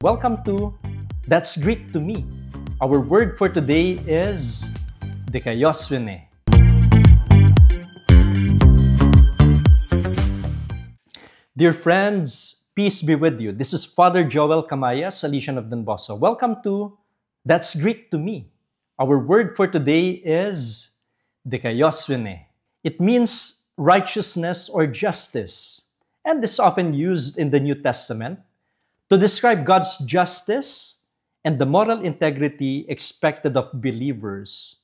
Welcome to That's Greek to Me. Our word for today is dikaiosune. Dear friends, peace be with you. This is Father Joel Camaya, Salesian of Don Bosco. Welcome to That's Greek to Me. Our word for today is dikaiosune. It means righteousness or justice, and is often used in the New Testament to describe God's justice and the moral integrity expected of believers.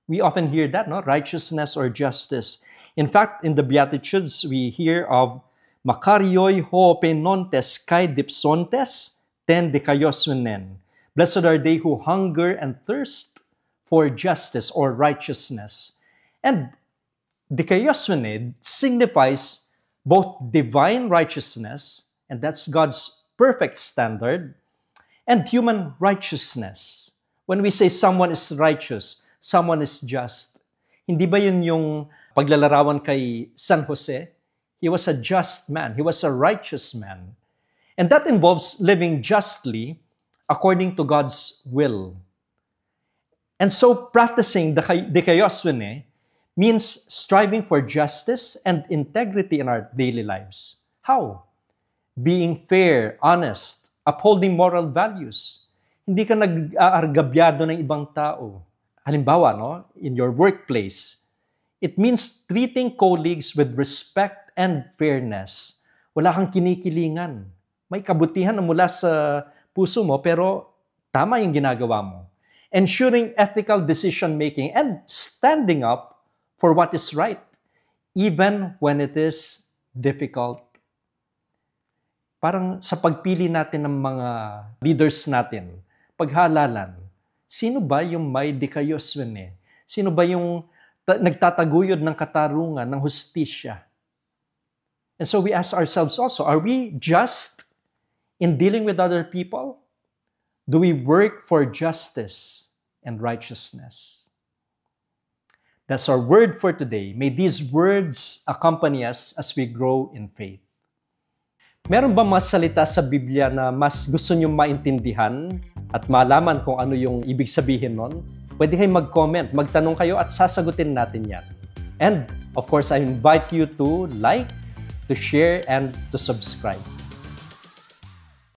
We often hear that, no? Righteousness or justice. In fact, in the Beatitudes, we hear of Makarioi ho penontes kai dipsontes ten dikaiosunen. Blessed are they who hunger and thirst for justice or righteousness. And dikaiosune signifies both divine righteousness, and that's God's perfect standard, and human righteousness. When we say someone is righteous, someone is just, hindi ba yun yung paglalarawan kay San Jose? He was a just man. He was a righteous man. And that involves living justly according to God's will. And so practicing dikaiosune means striving for justice and integrity in our daily lives. How? Being fair, honest, upholding moral values. Hindi ka nag-aargabyado ng ibang tao. Halimbawa, no, in your workplace, it means treating colleagues with respect and fairness. Wala kang kinikilingan. May kabutihan na mula sa puso mo, pero tama yung ginagawa mo. Ensuring ethical decision-making and standing up for what is right, even when it is difficult. Parang sa pagpili natin ng mga leaders natin, paghalalan, sino ba yung may dikaiosune? Sino ba yung nagtataguyod ng katarungan, ng hustisya? And so we ask ourselves also, are we just in dealing with other people? Do we work for justice and righteousness? That's our word for today. May these words accompany us as we grow in faith. Meron ba mas salita sa Biblia na mas gusto nyo maintindihan at malaman kung ano yung ibig sabihin nun? Pwede kayong mag-comment, magtanong kayo at sasagutin natin yan. And of course, I invite you to like, to share, and to subscribe.